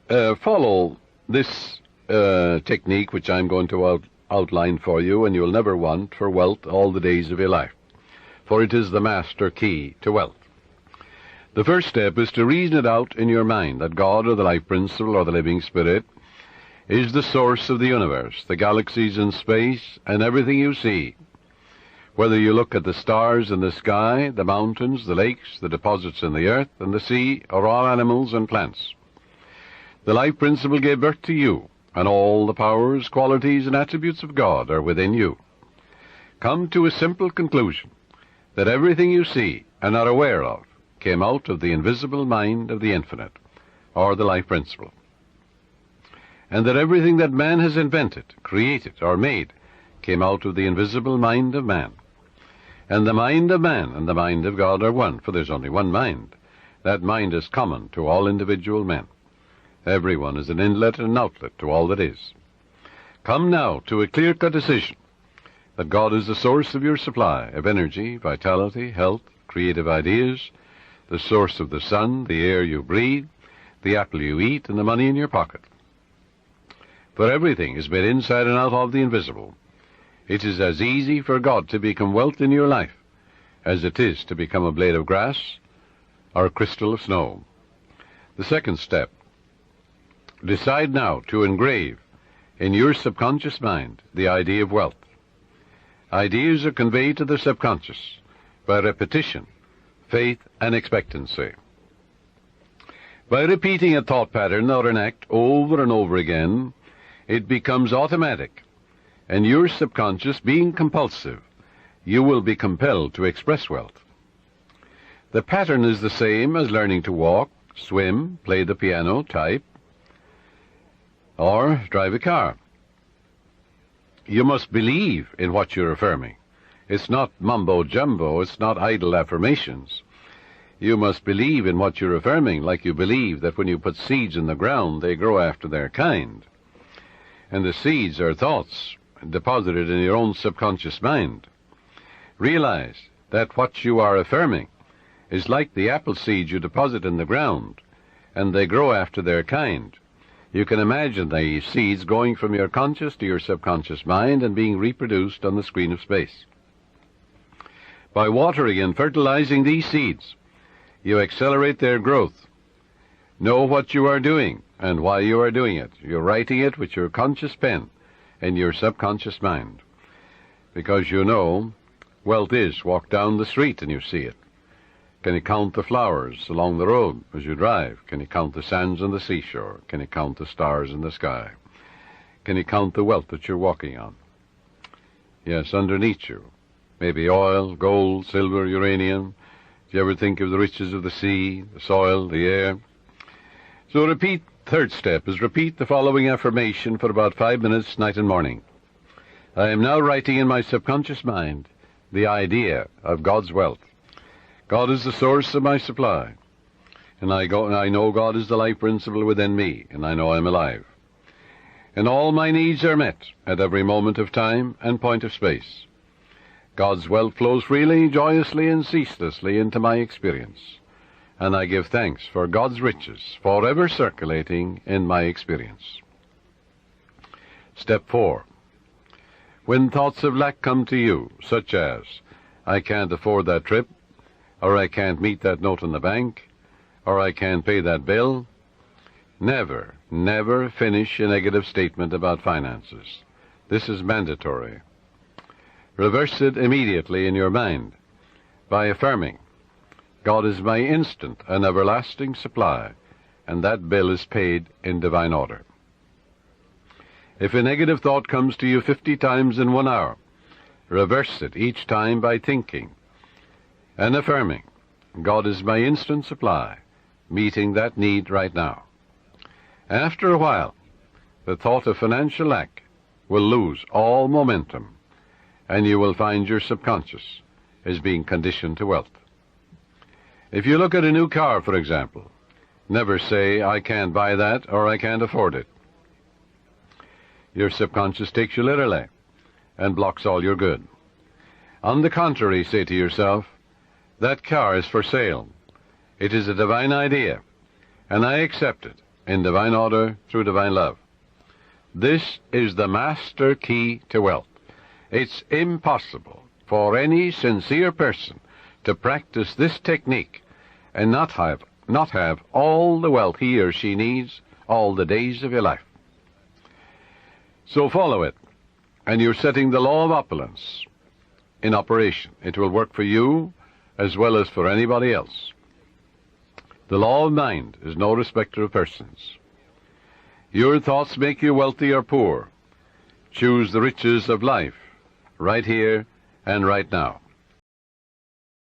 Follow this technique which I'm going to outline for you, and you'll never want for wealth all the days of your life, for it is the master key to wealth. The first step is to reason it out in your mind that God, or the life principle, or the living spirit, is the source of the universe, the galaxies in space, and everything you see. Whether you look at the stars in the sky, the mountains, the lakes, the deposits in the earth, and the sea, or all animals and plants. The life principle gave birth to you, and all the powers, qualities, and attributes of God are within you. Come to a simple conclusion, that everything you see and are aware of came out of the invisible mind of the infinite, or the life principle. And that everything that man has invented, created, or made came out of the invisible mind of man. And the mind of man and the mind of God are one, for there's only one mind. That mind is common to all individual men. Everyone is an inlet and an outlet to all that is. Come now to a clear-cut decision that God is the source of your supply of energy, vitality, health, creative ideas, the source of the sun, the air you breathe, the apple you eat, and the money in your pocket. For everything is made inside and out of the invisible. It is as easy for God to become wealth in your life as it is to become a blade of grass or a crystal of snow. The second step, decide now to engrave in your subconscious mind the idea of wealth. Ideas are conveyed to the subconscious by repetition, faith, and expectancy. By repeating a thought pattern or an act over and over again, it becomes automatic, and your subconscious being compulsive, you will be compelled to express wealth. The pattern is the same as learning to walk, swim, play the piano, type, or drive a car. You must believe in what you're affirming. It's not mumbo-jumbo, it's not idle affirmations. You must believe in what you're affirming, like you believe that when you put seeds in the ground, they grow after their kind. And the seeds are thoughts deposited in your own subconscious mind. Realize that what you are affirming is like the apple seeds you deposit in the ground, and they grow after their kind. You can imagine the seeds going from your conscious to your subconscious mind and being reproduced on the screen of space. By watering and fertilizing these seeds, you accelerate their growth. Know what you are doing and why you are doing it. You're writing it with your conscious pen in your subconscious mind. Because you know, wealth is walk down the street and you see it. Can you count the flowers along the road as you drive? Can you count the sands on the seashore? Can you count the stars in the sky? Can you count the wealth that you're walking on? Yes, underneath you. Maybe oil, gold, silver, uranium. Do you ever think of the riches of the sea, the soil, the air? So third step is repeat the following affirmation for about 5 minutes, night and morning. I am now writing in my subconscious mind the idea of God's wealth. God is the source of my supply, and I know God is the life principle within me, and I know I'm alive. And all my needs are met at every moment of time and point of space. God's wealth flows freely, joyously, and ceaselessly into my experience, and I give thanks for God's riches forever circulating in my experience. Step 4. When thoughts of lack come to you, such as, I can't afford that trip, or I can't meet that note in the bank, or I can't pay that bill, never finish a negative statement about finances. This is mandatory. Reverse it immediately in your mind by affirming, God is my instant and everlasting supply, and that bill is paid in divine order. If a negative thought comes to you 50 times in 1 hour, reverse it each time by thinking and affirming, God is my instant supply, meeting that need right now. After a while, the thought of financial lack will lose all momentum, and you will find your subconscious is being conditioned to wealth. If you look at a new car, for example, never say, I can't buy that or I can't afford it. Your subconscious takes you literally and blocks all your good. On the contrary, say to yourself, that car is for sale. It is a divine idea, and I accept it in divine order through divine love. This is the master key to wealth. It's impossible for any sincere person to practice this technique and not have all the wealth he or she needs all the days of your life. So follow it, and you're setting the law of opulence in operation. It will work for you as well as for anybody else. The law of mind is no respecter of persons. Your thoughts make you wealthy or poor. Choose the riches of life right here and right now.